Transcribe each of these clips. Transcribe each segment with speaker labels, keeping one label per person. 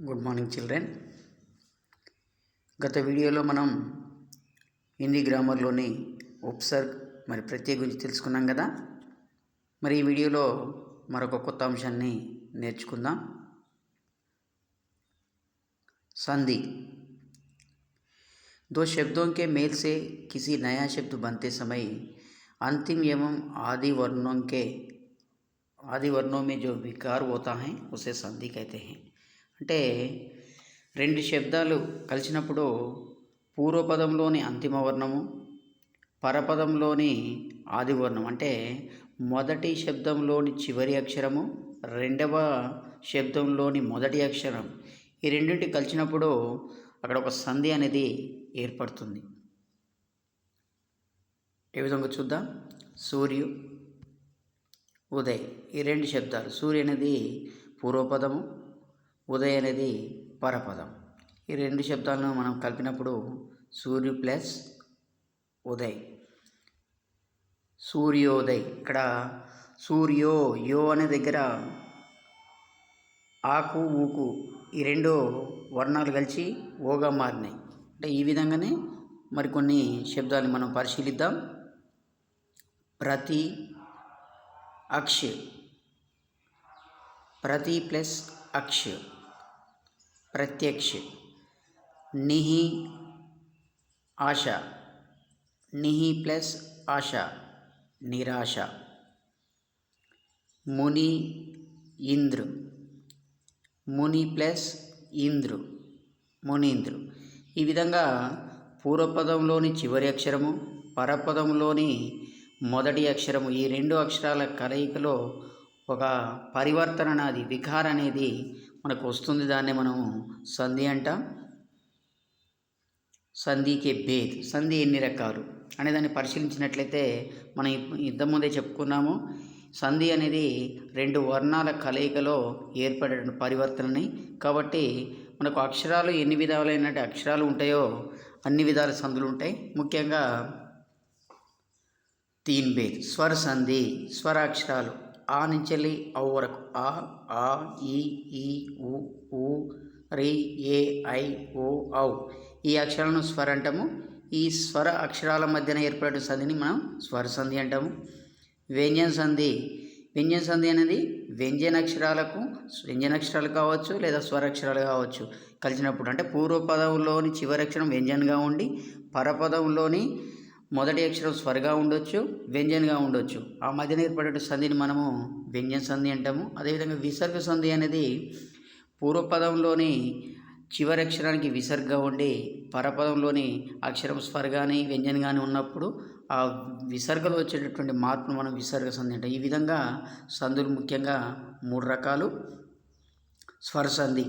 Speaker 1: Good morning children. గత వీడియోలో మనం హిందీ గ్రామర్లోని ఉపసర్గ్ మరి ప్రత్యేక గురించి తెలుసుకున్నాం కదా. మరి ఈ వీడియోలో మరొక కొత్త అంశాన్ని నేర్చుకుందాం. संधि दो शब्दों के मेल से किसी नया शब्द बनते समय अंतिम एवं आदि वर्णों में जो विकार होता है उसे संधि कहते हैं. అంటే రెండు శబ్దాలు కలిసినప్పుడు పూర్వపదంలోని అంతిమ వర్ణము, పరపదంలోని ఆది వర్ణం అంటే మొదటి శబ్దంలోని చివరి అక్షరము, రెండవ శబ్దంలోని మొదటి అక్షరం, ఈ రెండింటి కలిసినప్పుడు అక్కడ ఒక సంధి అనేది ఏర్పడుతుంది. ఏ విధంగా చూద్దాం. సూర్యు, ఉదయ్ ఈ రెండు శబ్దాలు, సూర్య అనేది పూర్వపదము, ఉదయ్ అనేది పరపదం. ఈ రెండు శబ్దాలను మనం కలిపినప్పుడు సూర్యు ప్లస్ ఉదయ్, సూర్యోదయ్. ఇక్కడ సూర్యో యో అనే దగ్గర ఆకు ఊకు ఈ రెండు వర్ణాలు కలిసి ఓగా మారినాయి. అంటే ఈ విధంగానే మరికొన్ని శబ్దాలు మనం పరిశీలిద్దాం. ప్రతి అక్ష, ప్రతి ప్లస్ అక్ష ప్రత్యక్ష. నిహి ఆశ, నిహి ప్లస్ ఆశ నిరాశ. ముని ఇంద్ర, ముని ప్లస్ ఇంద్రు మునీంద్రు. ఈ విధంగా పూర్వపదంలోని చివరి అక్షరము, పరపదంలోని మొదటి అక్షరము, ఈ రెండు అక్షరాల కలయికలో ఒక పరివర్తన అనేది, వికార అనేది మనకు వస్తుంది. దాన్ని మనము సంధి అంటాం. సంధికే భేద్, సంధి ఎన్ని రకాలు అనేదాన్ని పరిశీలించినట్లయితే మనం ఇంతకుముందే చెప్పుకున్నాము. సంధి అనేది రెండు వర్ణాల కలయికలో ఏర్పడే పరివర్తనని. కాబట్టి మనకు అక్షరాలు ఎన్ని విధాలైన అక్షరాలు ఉంటాయో అన్ని విధాల సంధులు ఉంటాయి. ముఖ్యంగా తీన్ భేద్, స్వర సంధి, స్వరాక్షరాలు ఆ నుంచి ఔ వరకు, ఆ ఈ ఊ రి ఏ ఐ ఓ ఔ ఈ అక్షరాలను స్వర అంటాము. ఈ స్వర అక్షరాల మధ్యన ఏర్పడే సంధిని మనం స్వర సంధి అంటాము. వ్యంజన సంధి, వ్యంజన సంధి అనేది వ్యంజనాక్షరాలు కావచ్చు లేదా స్వరాక్షరాలు కావచ్చు కలిసినప్పుడు, అంటే పూర్వపదంలోని చివరి అక్షరం వ్యంజనగా ఉండి పరపదంలోని మొదటి అక్షరం స్వరగా ఉండొచ్చు, వ్యంజనగా ఉండొచ్చు. ఆ మధ్యన ఏర్పడే సంధిని మనము వ్యంజన సంధి అంటాము. అదేవిధంగా విసర్గ సంధి అనేది పూర్వపదంలోని చివరి అక్షరానికి విసర్గగా ఉండి పరపదంలోని అక్షరం స్వర కానీ వ్యంజన కానీ ఉన్నప్పుడు ఆ విసర్గలో వచ్చేటటువంటి మార్పును మనం విసర్గ సంధి అంటాం. ఈ విధంగా సంధులు ముఖ్యంగా మూడు రకాలు. స్వర సంధి,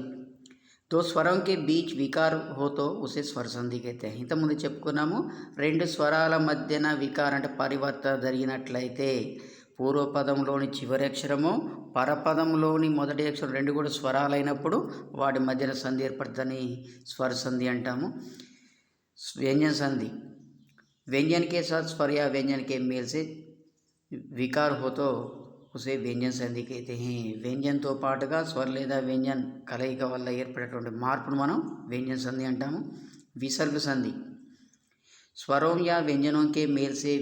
Speaker 1: దో స్వరం కే బీచ్ వికార్ హోతో ఉసే స్వర సంధి అయితే. ఇంతకుముందు చెప్పుకున్నాము, రెండు స్వరాల మధ్యన వికారం అంటే పరివర్తన జరిగినట్లయితే పూర్వపదంలోని చివరి అక్షరము, పరపదంలోని మొదటి అక్షరం రెండు కూడా స్వరాలైనప్పుడు వాటి మధ్యన సంధి ఏర్పడుతుందని స్వర సంధి అంటాము. వ్యంజన సంధి, व्यंजन के साथ स्वर या व्यंजन के मेल से विकार हो तो उसे व्यंजन संधि कहते हैं. వ్యంజన్తో పాటుగా స్వర లేదా వ్యంజన్ కలయిక వల్ల ఏర్పడేటువంటి మార్పును మనం వ్యంజన సంధి అంటాము. विसर्ग संधि, स्वरों या व्यंजनों के मेल से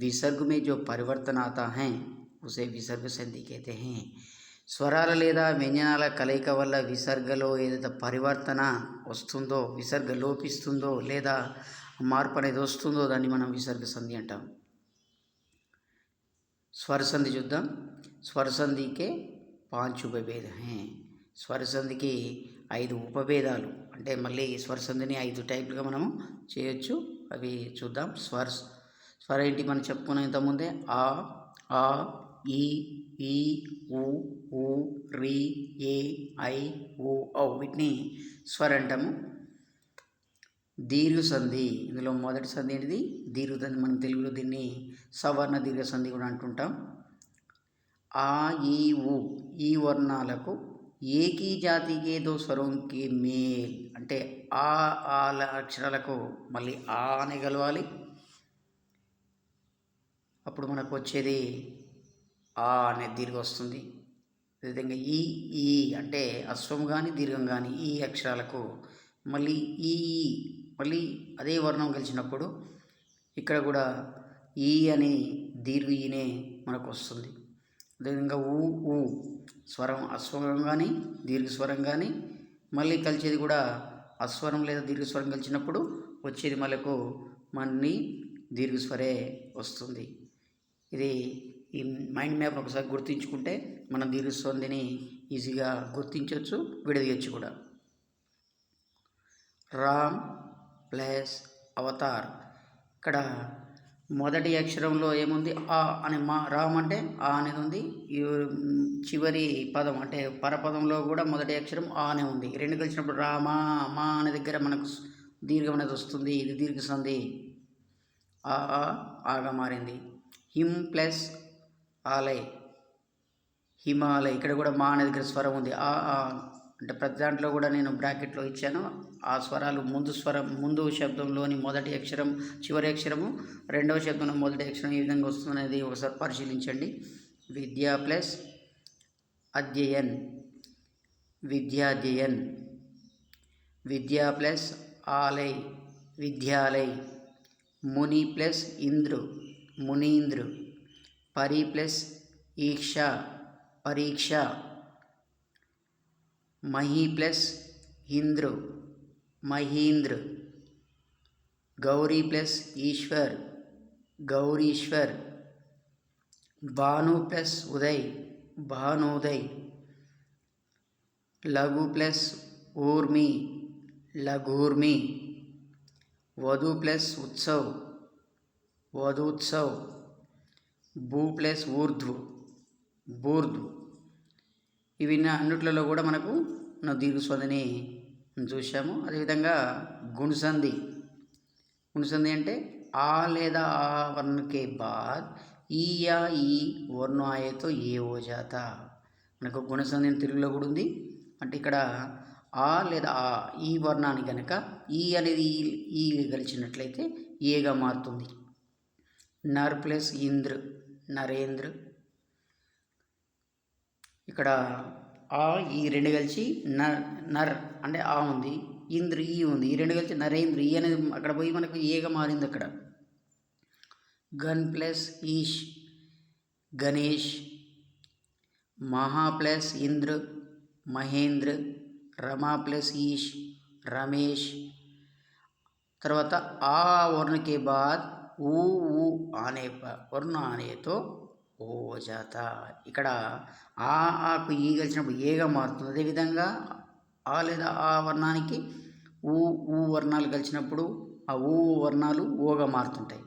Speaker 1: विसर्ग में जो परिवर्तन आता है उसे विसर्ग संधि कहते हैं. స్వరాల లేదా వ్యంజనాల కలయిక వల్ల విసర్గలో ఏదైతే పరివర్తన వస్తుందో, విసర్గ లోపిస్తుందో లేదా మార్పు అనేది వస్తుందో దాన్ని మనం విసర్గ సంధి అంటాం. స్వర సంధి చూద్దాం. స్వర సంధికే 5 ఉపభేద హై. స్వర సంధికి 5 ఉపభేదాలు, అంటే మళ్ళీ స్వర సంధిని 5 టైప్లుగా మనము చేయొచ్చు. అవి చూద్దాం. స్వర ఏంటి మనం చెప్పుకున్నాం ఇంతకుముందే, ఆ ఈ ఊ రి ఏ ఐ ఓ ఔ వీటిని స్వర అంటాము. దీర్ఘ సంధి, ఇందులో మొదటి సంధి ఏంటిది దీర్ఘ సంధి. మనం తెలుగులో దీన్ని సవర్ణ దీర్ఘ సంధి కూడా అంటుంటాం. ఆ ఈ ఊ ఈ వర్ణాలకు ఏకీ జాతికే దో స్వరంకి మేల్, అంటే ఆల అక్షరాలకు మళ్ళీ ఆ అని కలవాలి. అప్పుడు మనకు వచ్చేది ఆ అనే దీర్ఘ వస్తుంది. అదేవిధంగా ఈ అంటే అశ్వం కానీ దీర్ఘం కానీ ఈ అక్షరాలకు మళ్ళీ ఈ మళ్ళీ అదే వర్ణం కలిసినప్పుడు ఇక్కడ కూడా ఈ అని దీర్ఘ ఈనే మనకు వస్తుంది. అదేవిధంగా ఊ స్వరం అస్వరం కానీ దీర్ఘ స్వరం కానీ మళ్ళీ కలిసేది కూడా అస్వరం లేదా దీర్ఘస్వరం కలిసినప్పుడు వచ్చేది మళ్ళీ దీర్ఘస్వరే వస్తుంది. ఇది ఈ మైండ్ మ్యాప్ ఒకసారి గుర్తుంచుకుంటే మనం దీర్ఘస్వందిని ఈజీగా గుర్తించవచ్చు, విడదీయచ్చు కూడా. Ram plus Avatar. ఇక్కడ మొదటి అక్షరంలో ఏముంది? ఆ అనే రామ్ అంటే ఆ అనేది ఉంది. చివరి పదం అంటే పరపదంలో కూడా మొదటి అక్షరం ఆ అనే ఉంది. రెండు కలిసినప్పుడు రామా మా అనే దగ్గర మనకు దీర్ఘం అనేది వస్తుంది. ఇది దీర్ఘ సంధి ఆగా మారింది. హిమ్ ప్లస్ ఆలయ్ హిమాలయ్. ఇక్కడ కూడా మా అనే దగ్గర స్వరం ఉంది. అంటే ప్రతి దాంట్లో కూడా నేను బ్రాకెట్లో ఇచ్చాను. ఆ స్వరాలు ముందు శబ్దంలోని మొదటి అక్షరం చివరి అక్షరము, రెండవ శబ్దంలో మొదటి అక్షరం ఏ విధంగా వస్తుందనేది ఒకసారి పరిశీలించండి. విద్య ప్లస్ అధ్యయన్ విద్యాధ్యయన్. విద్య ప్లస్ ఆలయ్ విద్యాలయ్. ముని ప్లస్ ఇంద్రు మునీంద్రు. పరి ప్లస్ ఈక్ష పరీక్ష. మహి ప్లస్ ఇంద్రు మహీంద్ర. గౌరీ ప్లస్ ఈశ్వర్ గౌరీశ్వర్. భాను ప్లస్ ఉదయ్ భానుదయ్. లఘు ప్లస్ ఊర్మి లఘూర్మి. వధు ప్లస్ ఉత్సవ్ వధూత్సవ్. భూ ప్లస్ ఊర్ధ్వు బూర్ధు. ఇవి అన్నిట్లలో కూడా మనకు దీర్ఘస్వందిని చూసాము. అదేవిధంగా గుణసంధి. గుణసంధి అంటే ఆ లేదా ఆ వర్ణకే బాద్ ఈ యా ఈ వర్ణ ఆయతో ఏ ఓ జాత. మనకు గుణసంధి తెలుగులో కూడా ఉంది. అంటే ఇక్కడ ఆ లేదా ఆ ఈ వర్ణాన్ని కనుక ఈ అనేది ఈ కలిసినట్లయితే ఏగా మారుతుంది. నర్ ప్లస్ ఇంద్ర నరేంద్ర. ఇక్కడ ఆ ఈ రెండు కలిసి నర్ అంటే ఆ ఉంది, ఇంద్ర ఈ ఉంది, ఈ రెండు కలిసి నరేంద్ర ఈ అనేది అక్కడ పోయి మనకు ఏగా మారింది అక్కడ. గన్ ప్లస్ ఈష్ గణేష్. మహా ప్లస్ ఇంద్ర మహేంద్ర. రమా ప్లస్ ఈష్ రమేష్. తర్వాత ఆ వర్ణకే బాద్ ఊ ఆనే వర్ణ ఆనేతో ఓ జాత. ఇక్కడ ఆకు ఈ కలిసినప్పుడు ఏగా మారుతుంది. అదేవిధంగా ఆ లేదా ఆ వర్ణానికి ఊ వర్ణాలు కలిసినప్పుడు ఆ ఊ వర్ణాలు ఓగా మారుతుంటాయి.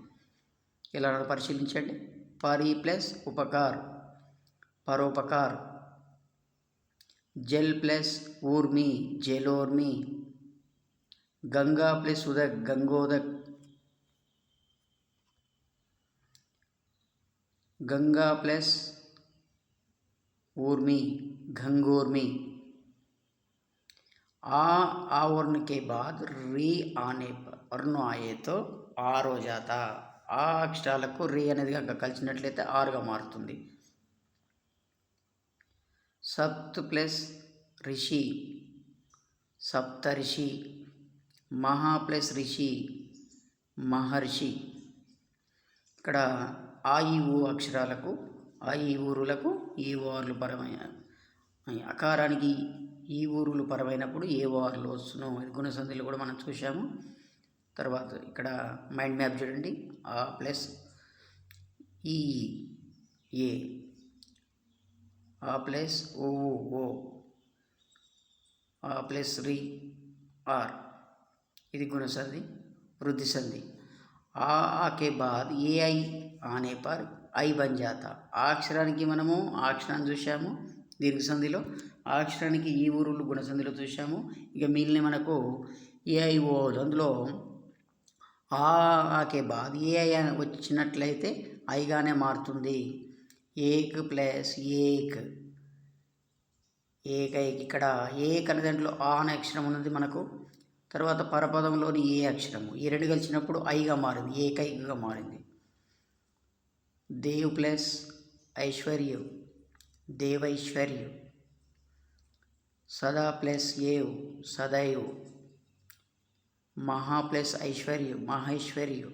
Speaker 1: ఇలా పరిశీలించండి. పరి ప్లస్ ఉపకార్ పరోపకార్. జల్ ప్లస్ ఊర్మి జలోర్మి. గంగా ప్లస్ ఉదక్ గంగోదక్. गंगा प्लस ऊर्मी गंगोर्मी. आ वर्ण के बाद री आने पर वर्ण आए तो आर हो जाता. ఆ అక్షరాలకు రీ అనేది కలిసినట్లయితే ఆరుగా మారుతుంది. సప్త్ ప్లస్ రిషి సప్తర్షి. మహా ప్లస్ రిషి మహర్షి. ఇక్కడ ఆ ఈ ఊ అక్షరాలకు ఆ ఈ ఊరులకు ఈ ఓర్లు పరమైన అకారానికి ఈ ఊరులు పరమైనప్పుడు ఏ ఓర్లు వస్తున్నో గుణసంధిలో కూడా మనం చూసాము. తర్వాత ఇక్కడ మైండ్ మ్యాప్ చూడండి. ఆ ప్లస్ ఈ ఏ ఆ ప్లస్ ఓ ఆ ప్లస్ రి ఆర్. ఇది గుణసంధి. వృద్ధి సంధి. ఆకే బాద్ ఏ ఐ ఆనే పర్ ఐ బన్ జాతా. ఆ అక్షరానికి మనము ఆ అక్షరాన్ని చూసాము దీర్ఘ సంధిలో. ఆ అక్షరానికి ఈ ఊరులు గుణసంధిలో చూసాము. ఇక మిగిలిన మనకు ఏఐఓ అందులో ఆకే బాద్ ఏ ఐ వచ్చినట్లయితే ఐగానే మారుతుంది. ఏక్ ప్లస్ ఏక్ ఏకైక్. ఇక్కడ ఏక్ అనే దాంట్లో ఆ అనే అక్షరం ఉన్నది మనకు. తర్వాత పరపదంలోని ఏ అక్షరము ఈ రెండు కలిసినప్పుడు ఐగా మారింది, ఏకైకగా మారింది. దేవ్ ప్లస్ ఐశ్వర్యం దేవైశ్వర్యం. సదా ప్లస్ ఏవ్ సదైవ్, మహా ప్లస్ ఐశ్వర్యు మహైశ్వర్యు.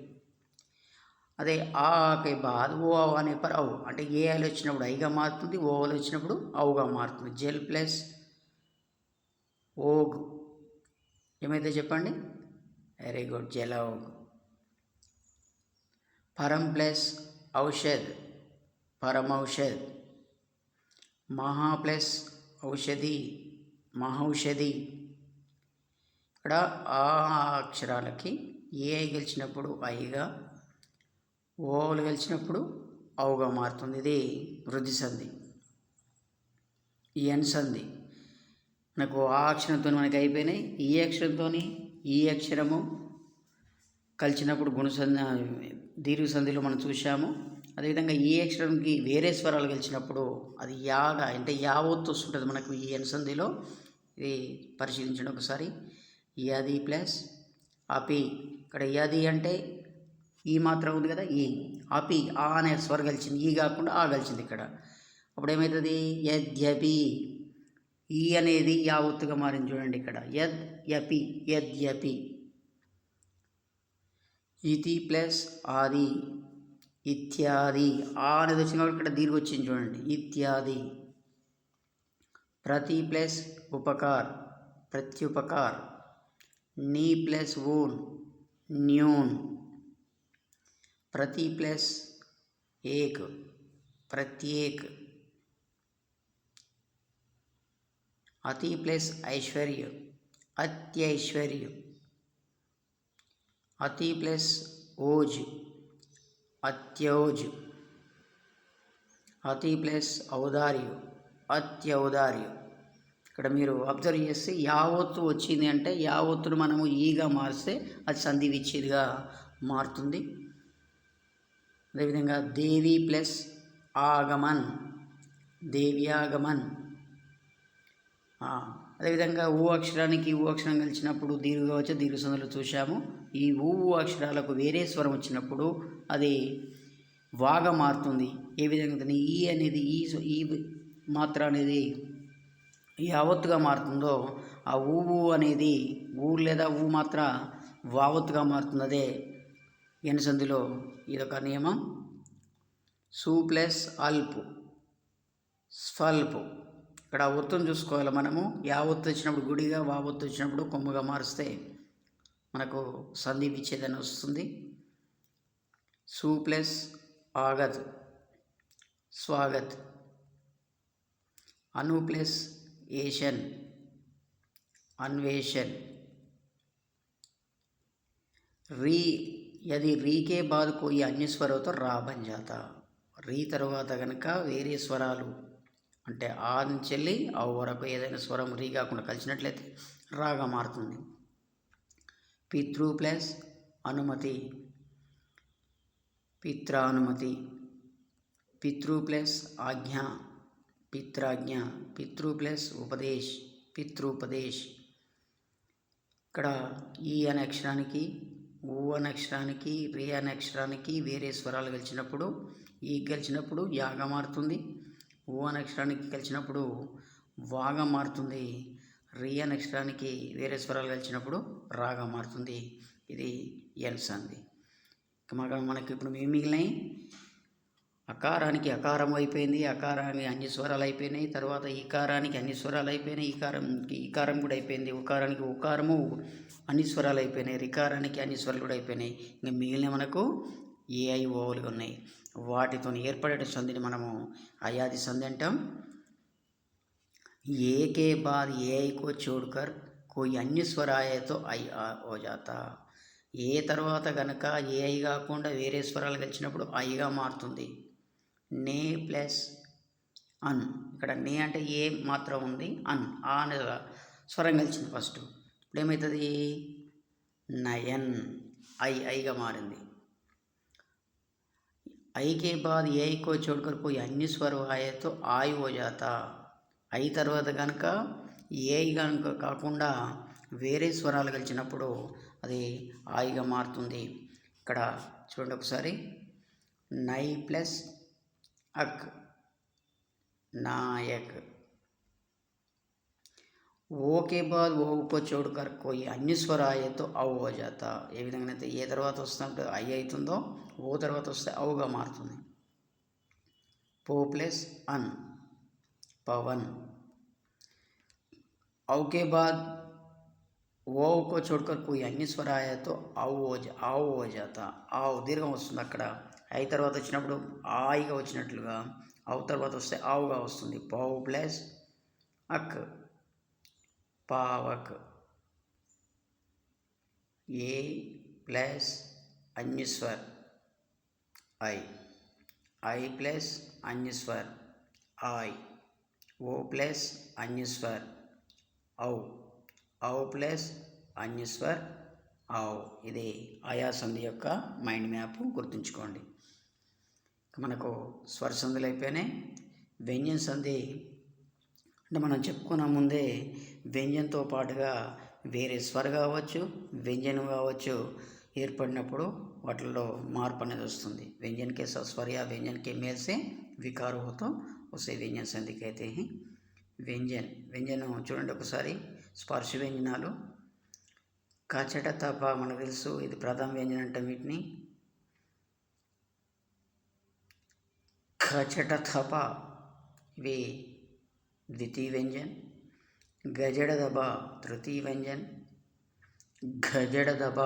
Speaker 1: అదే ఆకే బాద్ ఓ అనే పర్ ఔ అంటే ఏఐలు వచ్చినప్పుడు ఐగా మారుతుంది, ఓవలు వచ్చినప్పుడు ఔగా మారుతుంది. జెల్ ప్లస్ ఓగ్ ఏమైతే చెప్పండి. వెరీ గుడ్, జలౌగ్. పరం ప్లస్ ఔషధ్ పరమౌషధ్. మహా ప్లస్ ఔషధి మహౌషధి. ఇక్కడ ఆ అక్షరాలకి ఏఐ గెలిచినప్పుడు ఐగా, ఓవలు గెలిచినప్పుడు ఔగా మారుతుంది. ఇది వృద్ధి సంధి. ఈ ఎన్ సంధి మనకు ఆ అక్షరంతో మనకి అయిపోయినాయి. ఈ అక్షరంతో ఈ అక్షరము కలిసినప్పుడు దీర్ఘ సంధిలో మనం చూసాము. అదేవిధంగా ఈ అక్షరంకి వేరే స్వరాలు కలిసినప్పుడు అది యాగా అంటే యావత్తు వస్తుంటుంది మనకు ఈ ఎన్ సంధిలో. ఇది పరిశీలించండి ఒకసారి. యది ప్లస్ అపి. ఇక్కడ యది అంటే ఈ మాత్రం ఉంది కదా, ఈ అపి ఆ అనే స్వరం కలిసింది, ఈ కాకుండా ఆ కలిసింది ఇక్కడ. అప్పుడు ఏమవుతుంది, యద్యపి. ఈ అనేది యావత్తుగా మారింది చూడండి ఇక్కడ. యద్యపి యద్యపి. ఇతి ప్లస్ ఆది ఇత్యాది. ఆ అనేది వచ్చిన కాబట్టి ఇక్కడ దీర్ఘ వచ్చింది చూడండి, ఇత్యాది. ప్రతి ప్లస్ ఉపకార్ ప్రత్యుపకార్. నీ ప్లస్ ఊన్ న్యూన్. ప్రతి ప్లస్ ఏక్ ప్రత్యేక్. అతి ప్లస్ ఐశ్వర్య అత్యైశ్వర్య. అతి ప్లస్ ఓజ్ అత్యౌజ్. అతి ప్లస్ ఔదార్యం అత్యౌదార్యం. ఇక్కడ మీరు అబ్జర్వ్ చేస్తే యావత్తు వచ్చింది అంటే యావత్తును మనము ఈగా మారిస్తే అది సంధి విచ్ఛేదిగా మారుతుంది. అదేవిధంగా దేవి ప్లస్ ఆగమన్ దేవ్యాగమన్. అదేవిధంగా ఊ అక్షరానికి ఊ అక్షరం కలిసినప్పుడు దీర్ఘగా వచ్చే దీర్ఘ సంధులు చూసాము. ఈ ఊ అక్షరాలకు వేరే స్వరం వచ్చినప్పుడు అది వాగా మారుతుంది. ఏ విధంగా ఈ అనేది ఈ మాత్ర అనేది యావత్తుగా మారుతుందో ఆ ఊ అనేది ఊ లేదా ఊ మాత్ర వావత్తుగా మారుతుంది. అదే ఎన్ సంధిలో ఇదొక నియమం. సు ప్లస్ అల్పు స్వల్పు. ఇక్కడ ఒత్తును చూసుకోవాలి మనము. యావత్తు వచ్చినప్పుడు గుడిగా, వావత్తు వచ్చినప్పుడు కొమ్ముగా మారుస్తే మనకు సంధి విచ్ఛేదన వస్తుంది. సు ప్లస్ ఆగత్ స్వాగత్. అను ప్లస్ ఏషన్ అన్వేషణ్. రీ यदि రీ के बाद कोई अन्य स्वर हो तो రా బన్ జాతా. రీ తర్వాత కనుక వేరే స్వరాలు అంటే ఆ నుంచి వెళ్ళి ఆ వరకు ఏదైనా స్వరం రీ కాకుండా కలిసినట్లయితే రాగా మారుతుంది. పితృ ప్లస్ అనుమతి పిత్రానుమతి. పితృ ప్లస్ ఆజ్ఞ పిత్రాజ్ఞ. పితృ ప్లస్ ఉపదేశ్ పితృపదేశ్. ఇక్కడ ఈ అనే అక్షరానికి ఊ అనే అక్షరానికి రే అనే అక్షరానికి వేరే స్వరాలు కలిసినప్పుడు ఈ కలిసినప్పుడు యాగా మారుతుంది. ఊ అనే అక్షరానికి కలిసినప్పుడు వాగా మారుతుంది. రీ అనే అక్షరానికి వేరే స్వరాలు కలిసినప్పుడు రాగా మారుతుంది. ఇది ఎన్ సంధి. మనకి ఇప్పుడు ఏమి మిగిలినాయి, అకారానికి అకారం అయిపోయింది, అకారానికి అన్ని స్వరాలు అయిపోయినాయి, తర్వాత ఈకారానికి అన్ని స్వరాలు అయిపోయినాయి, ఈకారం కూడా అయిపోయింది, ఉకారానికి ఉకారము అన్ని స్వరాలు అయిపోయినాయి, రికారానికి అన్ని స్వరాలు కూడా అయిపోయినాయి. ఇంకా మిగిలిన మనకు ఏఐ ఓవలుగా ఉన్నాయి. వాటితో ఏర్పడే సంధిని మనము అయాది సంధి అంటాం. ఏకే బాద్ ఏఐ కో చోడ్కర్ కోయి అన్ని స్వరాయతో ఐ ఓ జాతా. ఏ తర్వాత కనుక ఏఐ కాకుండా వేరే స్వరాలు కలిసినప్పుడు ఐగా మారుతుంది. నే ప్లస్ అన్. ఇక్కడ నే అంటే ఏ మాత్రం ఉంది, అన్ ఆ అనే స్వరం కలిసింది ఫస్ట్. ఇప్పుడు ఏమవుతుంది, నయన్ ఐగా మారింది. ఐకే బాద్ ఏఐ కో చోడ్కర్ కోయి అన్ని స్వరాయతో ఆయ్ ఓ జాతా. ఐ తర్వాత కనుక ఏఐ కనుక కాకుండా వేరే స్వరాలు కలిసినప్పుడు అది ఆయిగా మారుతుంది. ఇక్కడ చూడండి ఒకసారి. నై ప్లస్ అక్ నాయక్. ओ के बाद ओ को छोड़कर कोई अन्य स्वर आए तो औ हो जाता ఏ విధంగా అయితే ఏ తర్వాత వస్తుంటే ఐ అవుతుందో ఓ తర్వాత వస్తే ఔగా మారుతుంది. పో ప్లస్ అన్ पवन. औ के बाद ఓ को छोड़कर कोई अन्य स्वर आया तो ఆవు हो जाता. ఆవు దీర్ఘం వస్తుంది అక్కడ. ఐ తర్వాత వచ్చినప్పుడు ఆయిగా వచ్చినట్లుగా ఔ తర్వాత వస్తే ఆవుగా వస్తుంది. పావు ప్లస్ అక్ पावक. ए प्लस अन्य स्वर आई प्लस अन्य स्वर आई. ओ प्लस अन्य स्वर औ प्लस अन्य स्वर औ. ఇది ఆయా సంధి యొక్క మైండ్ మ్యాప్ గుర్తుంచుకోండి. మనకు స్వర సంధులు అయిపోయినాయి. వ్యంజన సంధి అంటే మనం చెప్పుకున్న ముందే వ్యంజనంతో పాటుగా వేరే స్వర కావచ్చు, వ్యంజనం కావచ్చు ఏర్పడినప్పుడు వాటిల్లో మార్పు అనేది వస్తుంది. व्यंजन के साथ स्वर या व्यंजन के मेल से विकार हो तो उसे व्यंजन संधि कहते हैं. వ్యంజనం చూడండి ఒకసారి. స్పర్శ వ్యంజనాలు కచట తప మనకు తెలుసు, ఇది ప్రథమ వ్యంజనం అంటాం వీటిని. కచట తప ఇవి द्वितीय व्यंजन. गजड़ दबा तृतीय व्यंजन. गजड़ दबा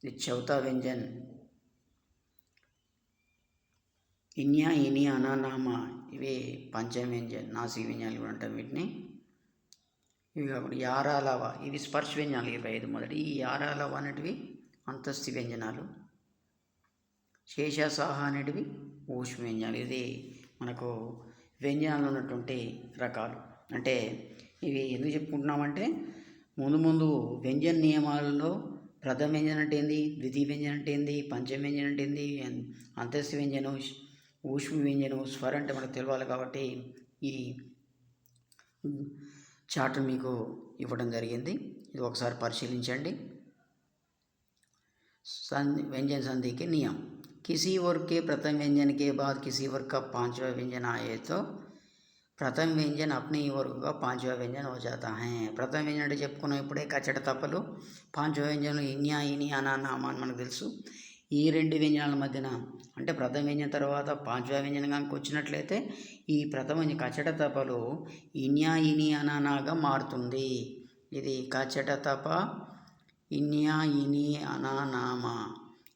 Speaker 1: ये चौथा व्यंजन. इन्या इनिया अना नामा ఇవి పంచమ వ్యంజన్, నాసిక వ్యంజనాలు కూడా అంటాం వీటిని. ఇవి కాకుండా యారాలవ ఇవి స్పర్శ వ్యంజనాలు 25 మొదటి. ఈ యారాలవ అనేటివి అంతస్థి వ్యంజనాలు. శేషసాహ అనేటివి ఊష్మ వ్యంజనాలు. ఇది మనకు వ్యంజనాలు ఉన్నటువంటి రకాలు. అంటే ఇవి ఎందుకు చెప్పుకుంటున్నామంటే ముందు వ్యంజన నియమాలలో ప్రథమ వ్యంజనం అంటే ఏంది, ద్వితీయ వ్యంజనం అంటే ఏంది, పంచమ వ్యంజనం అంటే ఏంది, అంతస్థి వ్యంజనం, ఊష్మ వ్యంజనం, స్వర అంటే మనకు తెలియాలి. కాబట్టి ఈ చార్ట్ మీకు ఇవ్వడం జరిగింది. ఇది ఒకసారి పరిశీలించండి. व्यंजन संधि के नियम. किसी वर्ग के प्रथम व्यंजन के बाद किसी वर्ग का पांचवा व्यंजन आए तो प्रथम व्यंजन अपने ही वर्ग का पांचवा व्यंजन हो जाता है. प्रथम व्यंजन అంటే చెప్పుకున్నాం ఇప్పుడే కచట తపలు. పాంచవ వ్యంజనం ఇన్యా ఇని అనా నామా అని మనకు తెలుసు. ఈ రెండు వ్యంజనాల మధ్యన అంటే ప్రథమ వ్యంజనం తర్వాత పాంచవ వ్యంజనం కనుక వచ్చినట్లయితే ఈ ప్రథమ కచట తపలు ఇన్యా ఇని అనా నాగా మారుతుంది. ఇది కచట తప, ఇన్యా ఇని అనా నామా.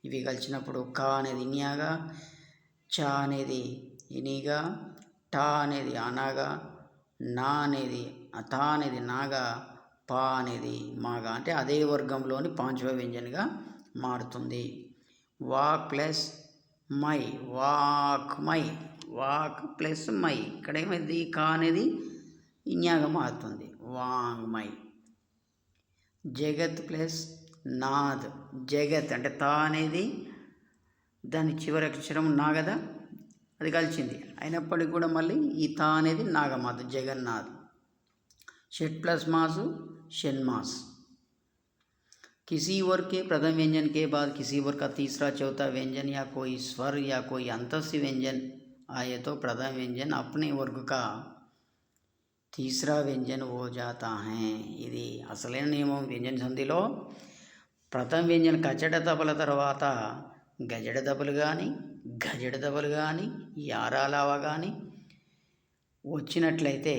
Speaker 1: ఇవి కలిసినప్పుడు కా అనేది ఇన్యాగా, చా అనేది ఇనిగా, టా అనేది అనాగా, నా అనేది తా అనేది నాగా, పా అనేది మాగా. అంటే అదే వర్గంలోని పాంచవ వ్యంజనగా మారుతుంది. Walk plus my, walk my, walk plus my. ఇక్కడ ఏమైంది, కా అనేది ఇన్యాగా మారుతుంది, వాంగ్ మై. జగత్ ప్లస్ నాద్, జగత్ అంటే తా అనేది దాని చివరి అక్షరం నా కదా, అది కలిసింది. అయినప్పటికీ కూడా మళ్ళీ ఈ తా అనేది నాగమాత, జగన్నాథ్. షట్ ప్లస్ మాసు, షణ్మాస్. किसी वर्ग के प्रथम व्यंजन के बाद किसी वर्ग का तीसरा चौथा व्यंजन या कोई स्वर या कोई अंतस्य व्यंजन आए तो प्रथम व्यंजन अपने वर्ग का तीसरा व्यंजन हो जाता है. ఇది అసలైన నియమం. వ్యంజన సంధిలో ప్రథమ వ్యంజన కచట తపల తర్వాత గజడ దబలు కానీ, గజడ దబలు కానీ, యారాలావ కానీ వచ్చినట్లయితే,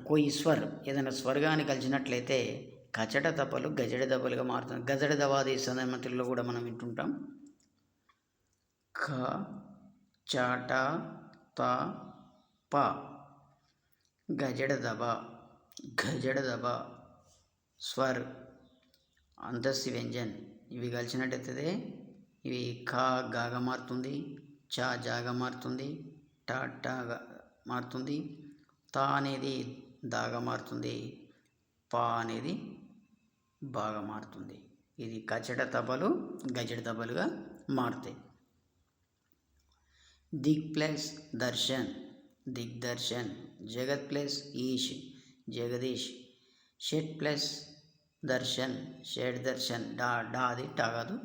Speaker 1: కోయి స్వర్ ఏదైనా స్వర్ కానీ కలిసినట్లయితే కచట తపలు గజడ దబలుగా మారుతుంది. గజడ దవాది సందర్భంలో కూడా మనం వింటుంటాం. ఖ చాట త ప గజడ దబ, గజడ దబ స్వర్ అంతస్థి వ్యంజన్. ఇవి కలిసినట్టయితే ఇవి ఖా గాగా మారుతుంది, చా జాగా మారుతుంది, టా టాగా మారుతుంది, తా అనేది దాగా మారుతుంది, పా అనేది బాగా మారుతుంది. ఇది కచట తపలు గజడ తపలుగా మారుతాయి. దిక్ ప్లస్ దర్శన్, దిగ్దర్శన్. జగత్ ప్లస్ ఈష్, జగదీష్. షట్ ప్లస్ దర్శన్, షడ్ దర్శన్. డా డా అది టా కాదు.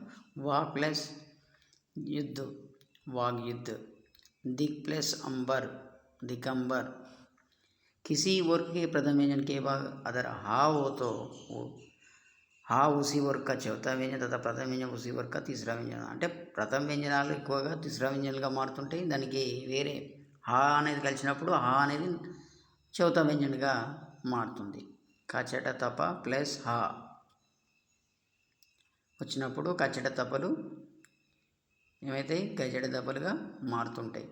Speaker 1: వాక్ ప్లస్ యుద్ధ్, వాగ్ యుద్ధ్. దిక్ ప్లస్ అంబర్, దిగంబర్. किसी वर्ग के प्रथम व्यंजन के बाद अगर हा हो तो वो हा उसी वर्ग का चौथा व्यंजन तथा प्रथम व्यंजन उसी वर्ग का तीसरा व्यंजन అంటే ప్రథమ వ్యంజనాలు ఎక్కువగా తీసరా వ్యంజనాలుగా మారుతుంటాయి. దానికి వేరే హా అనేది కలిసినప్పుడు హా అనేది చౌథా వ్యంజన్గా మారుతుంది. కచట తప ప్లస్ హా వచ్చినప్పుడు కచట తపలు ఏమైతే గజడ దపలుగా మారుతుంటాయి.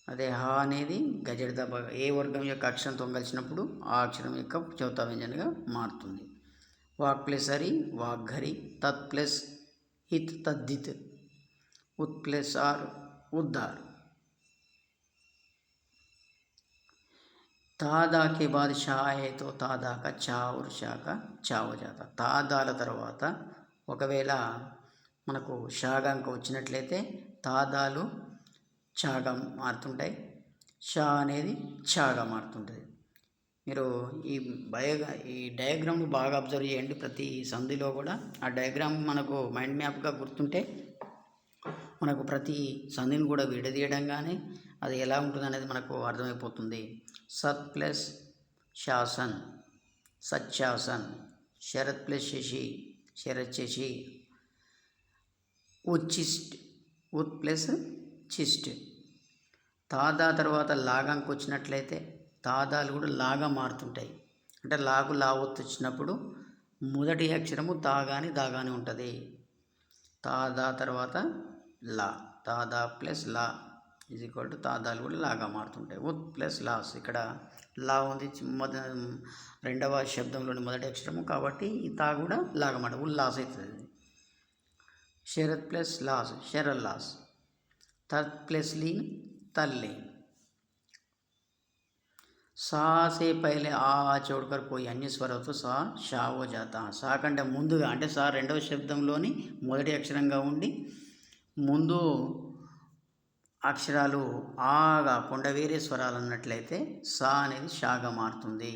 Speaker 1: అదే హా అనేది గజడ దప ఏ వర్గం యొక్క అక్షరంతో కలిసినప్పుడు ఆ అక్షరం యొక్క చౌథా వ్యంజనగా మారుతుంది. వాక్ ప్లస్ హరి వాగ్గరి, తత్ ప్లస్ హిత్ తద్దిత్, ఉత్ ప్లస్ ఆర్ ఉద్దార్. తాదా కే బాద్ షా హై తో తాదా కా చా और షా కా చా హో జాతా. తాదాల తర్వాత ఒకవేళ మనకు షాగాంక వచ్చినట్లయితే తాదాలు చాగా మారుతుంటాయి, షా అనేది చాగా మారుతుంటుంది. మీరు ఈ డయాగ్రామ్ని బాగా అబ్జర్వ్ చేయండి. ప్రతి సంధిలో కూడా ఆ డయాగ్రామ్ మనకు మైండ్ మ్యాప్గా గుర్తుంటే మనకు ప్రతి సంధిని కూడా విడదీయడం కానీ అది ఎలా ఉంటుంది అనేది మనకు అర్థమైపోతుంది. సత్ ప్లస్ శాసన్ సత్శాసన్, శరత్ ప్లస్ శశి శరత్ శశి, ఉచ్చిస్ట్ ఉత్ ప్లస్ చిస్ట్. తాదా తర్వాత లాగాంకి వచ్చినట్లయితే తాదాలు కూడా లాగా మారుతుంటాయి. అంటే లాగు లావత్తు వచ్చినప్పుడు మొదటి అక్షరము తాగాని దాగాని ఉంటుంది. తాదా తర్వాత లా, తాదా ప్లస్ లా ఈజ్ ఈక్వల్ టు తాదాలు కూడా లాగా మారుతుంటాయి. ఉత్ ప్లస్ లాస్, ఇక్కడ లా ఉంది రెండవ శబ్దంలోని మొదటి అక్షరము కాబట్టి ఈ తా కూడా లాగా మాట ఉల్లాస్ అవుతుంది. శరత్ ప్లస్ లాస్ శరల్లాస్, तत् प्लस लीन तल्लीन. सा से पहले आ छोड़कर कोई अन्य स्वर हो तो सा షా हो जाता. సా కంటే ముందుగా అంటే సా రెండవ శబ్దంలోని మొదటి అక్షరంగా ఉండి ముందు అక్షరాలు ఆ కాకుండా వేరే స్వరాలు అన్నట్లయితే సా అనేది షాగా మారుతుంది.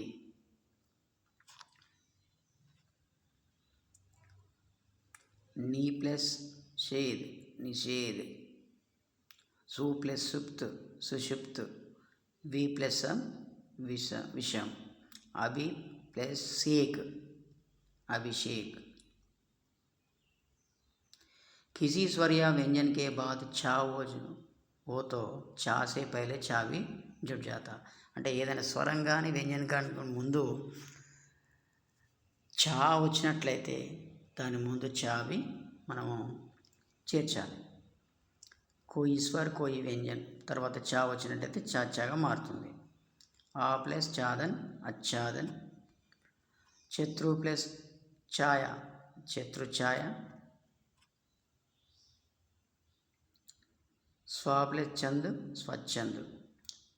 Speaker 1: నీ ప్లస్ షేద్ నిషేద్, సు ప్లస్ సుప్త్ సుషుప్త్, వి ప్లస్ విషం, అభి प्लस शेक अभिषेक. किसी स्वर या व्यंजन के बाद छा हो तो छा से पहले छा भी जुड़ जाता. అంటే ఏదైనా స్వరం కానీ వ్యంజనం కానీ ముందు చా వచ్చినట్లయితే దాని ముందు చావి మనము చేర్చాలి. కోయి స్వర్ కోయి వ్యంజన్ తర్వాత చా వచ్చినట్లయితే చాచాగా మారుతుంది. ఆ ప్లస్ చాదన్ అచ్చాదన్, శత్రు ప్లస్ ఛాయ శత్రు ఛాయ, स्वा प्लस चंद स्वच्छंद.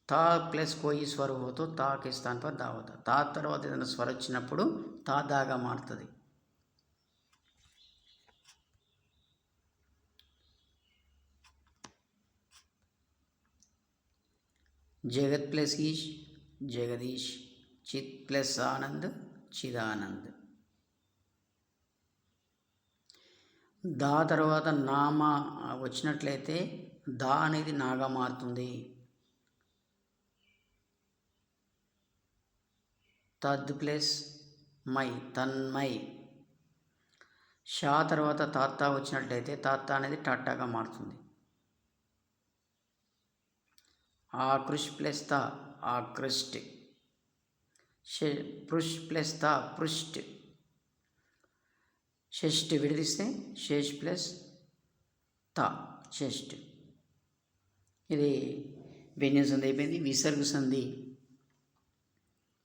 Speaker 1: తా ప్లస్ కోయి స్వరం హోతో తాకి స్థాన్ పర్ దా హోతా. తా తర్వాత ఏదైనా స్వరం వచ్చినప్పుడు తా దాగా మారుతుంది. జగత్ ప్లస్ ఈష్ జగదీష్, చిత్ ప్లస్ ఆనంద్ చిదానంద్. దా తర్వాత నామ వచ్చినట్లయితే దా అనేది నాగా మారుతుంది. తద్ ప్లస్ మై తన్మై. షా తర్వాత తాత్తా వచ్చినట్లయితే తాత్తా అనేది టాటాగా మారుతుంది. ఆకృష్ ప్లస్ తా ఆకృష్ట్, పృష్ ప్లస్ తా పృష్ట్, షష్ఠ్ విడదీస్తే శేష్ ప్లస్ తా షష్ఠ్. ఇది వ్యంజన సంధి అయిపోయింది. విసర్గ సంధి.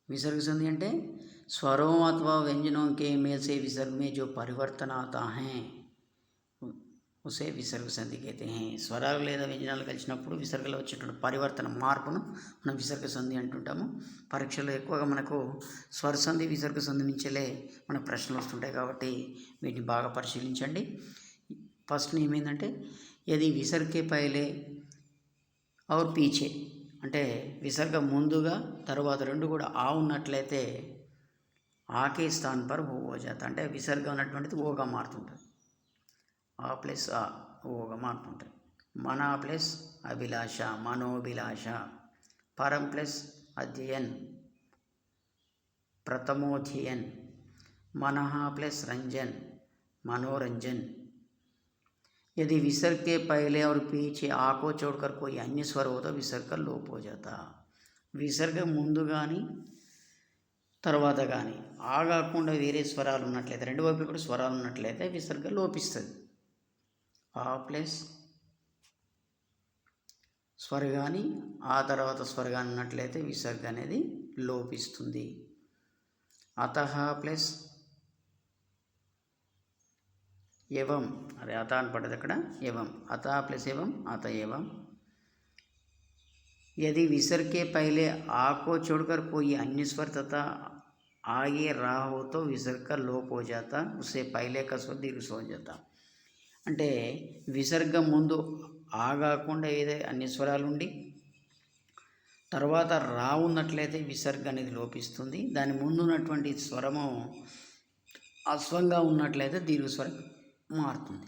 Speaker 1: विसर्ग संधि అంటే स्वरों अथवा व्यंजनों के मेल से विसर्ग में जो परिवर्तन आता है उसे विसर्ग संधि कहते हैं. స్వరాలు లేదా వ్యంజనాలు కలిసినప్పుడు విసర్గలో వచ్చేటువంటి పరివర్తన మార్పును మనం విసర్గ సంధి అంటుంటాము. పరీక్షలో ఎక్కువగా మనకు స్వర సంధి విసర్గ సంధి నుంచేలే మనకు ప్రశ్నలు వస్తుంటాయి కాబట్టి వీటిని బాగా పరిశీలించండి. ఫస్ట్ ఏమైందంటే యది విసర్గ కే పహలే और पीछे అంటే విసర్గ ముందుగా తర్వాత రెండు కూడా ఆ ఉన్నట్లయితే ఆకే స్థాన్ పర్ ఓ జాత. అంటే విసర్గ ఉన్నటువంటిది ఓగా మారుతుంటుంది. ఆ ప్లస్ ఆ ఓగా మారుతుంటుంది. మన ప్లస్ అభిలాష మనోభిలాష, పరం ప్లస్ अध्ययन, प्रथमोध्ययन, मनः प्लस रंजन, मनोरंजन। यदि विसर्ग के पहले और पीछे आ को छोड़कर कोई अन्य स्वर हो तो विसर्ग का लोप हो जाता। విసర్గ ముందు కానీ తర్వాత కానీ ఆ కాకుండా వేరే స్వరాలు ఉన్నట్లయితే, రెండు వైపులు కూడా స్వరాలు ఉన్నట్లయితే విసర్గ లోపిస్తుంది. ఆ ప్లస్ స్వర కానీ ఆ తర్వాత స్వర కానీ ఉన్నట్లయితే విసర్గ అనేది లోపిస్తుంది. అతః ప్లస్ एवं, अरे अत అని పడ్డది అక్కడ, एवं, अत प्लस एवं, अत एवं। यदि विसर्ग के पहले आ को छोड़कर कोई अन्य स्वर तथा आगे रा हो तो विसर्ग का लोप हो जाता, उससे पहले का स्वर दीर्घ हो जाता। అంటే విసర్గం ముందు ఆ కాకుండా ఏదే అన్ని స్వరాలు ఉండి తర్వాత రా ఉన్నట్లయితే విసర్గ అనేది లోపిస్తుంది. దాని ముందు ఉన్నటువంటి స్వరము అస్వంగా ఉన్నట్లయితే దీర్ఘస్వరం మారుతుంది,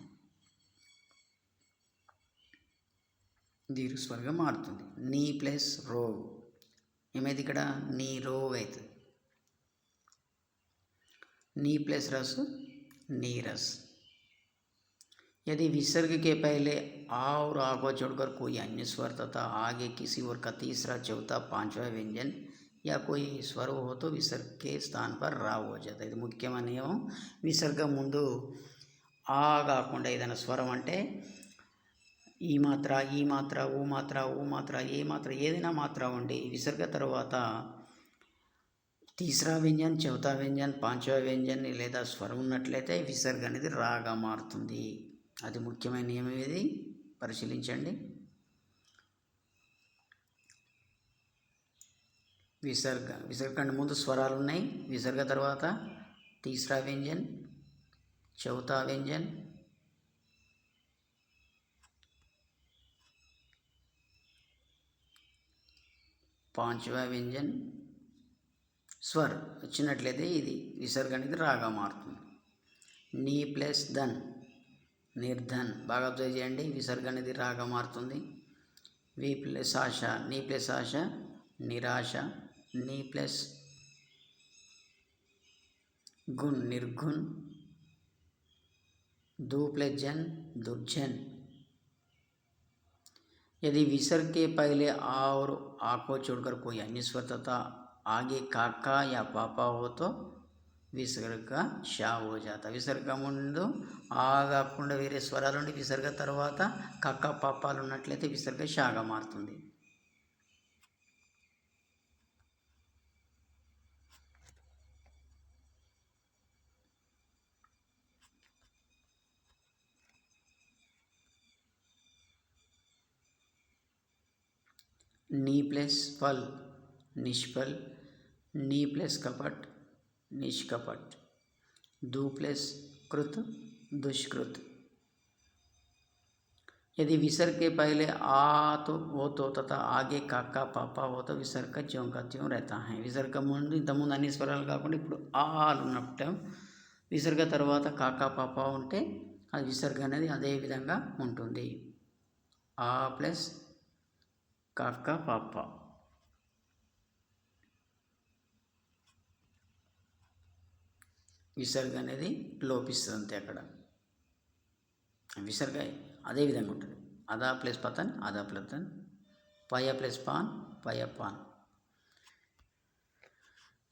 Speaker 1: దీర్ఘస్వరంగా మారుతుంది. నీ ప్లస్ రో ఏమైంది ఇక్కడ, నీ రో అవుతుంది. నీ प्लस रस नीरस। यदि विसर्ग के पहले आ और आ को छोड़कर कोई अन्य स्वर तथा आगे किसी और का तीसरा, चौथा, पांचवा व्यंजन या कोई स्वर हो तो विसर्ग के स्थान पर रा हो जाता है। ఇది ముఖ్యమైన నియమం. విసర్గం ముందు ఆ కాకుండా ఏదైనా స్వరం అంటే ఈ మాత్ర, ఈ మాత్ర, ఊ మాత్ర, ఊ మాత్ర, ఏ మాత్ర, ఏదైనా మాత్ర ఉండి విసర్గ తర్వాత తీసరా వ్యంజన్, చౌథా వ్యంజన్, పాంచవ వ్యంజన్ లేదా స్వరం ఉన్నట్లయితే విసర్గ అనేది రాగా మారుతుంది. అది ముఖ్యమైన నియమం. ఇది పరిశీలించండి. విసర్గ ముందు స్వరాలు ఉన్నాయి. విసర్గ తర్వాత తీసరా వ్యంజన్, చౌథా వ్యంజన్, పాంచవ వ్యంజన్, స్వర్ వచ్చినట్లయితే ఇది విసర్గ అనేది రాగా మారుతుంది. నీ ప్లస్ ధన్ నిర్ధన్, బాగా అబ్జర్వ్ చేయండి. విసర్గ అనేది రాగా మారుతుంది. వి ప్లస్ ఆశ, నీ ప్లస్ ఆశ నిరాశ, నీ ప్లస్ గున్ నిర్గున్, दू प्लस जन दुर्जन। यदि विसर्ग के पहले आ और आ को छोड़कर कोई अन्य स्वर तथा आगे काका या पापा हो तो विसर्ग का शा हो जाता। विसर्ग ముందు ఆ కాకుండా వేరే స్వరాలు ఉండి విసర్గ తర్వాత కక్క పాపాలు ఉన్నట్లయితే విసర్గ షాగా మారుతుంది. नी प्लस फल निष्फल, नी प्लस कपट निष्कपट, दू प्लस कृत दुष्कृत। यदि विसर्ग के पहले आ तो हो तो तथा आगे काका पापा हो तो विसर्ग का ज्यों का त्यों रहता है. విసర్గ ముందు ఇంతకుముందు అన్ని స్వరాలు కాకుండా ఇప్పుడు ఆలు ఉన్నప్పుడు విసర్గ తర్వాత కాకా పాప ఉంటే అది విసర్గ అనేది అదే విధంగా ఉంటుంది. ఆ ప్లస్ కాకా పాప. విసర్గ అనేది లోపిస్తుంది అంతే. అక్కడ విసర్గ అదే విధంగా ఉంటుంది. అదా ప్లస్ పతన్ అదా ప్లతన్, పయ ప్లస్ పాన్ పయ పాన్.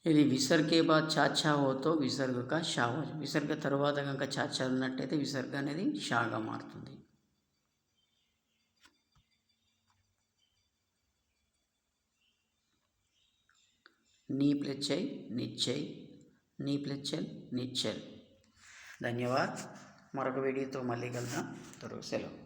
Speaker 1: ఇది విసర్గ के बाद చాచా हो तो విసర్గ का షా हो. విసర్గ తర్వాత కనుక చాచా ఉన్నట్టయితే విసర్గ అనేది షాగా మారుతుంది. నీ ప్లస్ చై నిశ్చయ్, నీ ప్లస్ చల్ నిశ్చల్. ధన్యవాద్. మరొక వీడియోతో మళ్ళీ కలుద్దాం. సెలవు.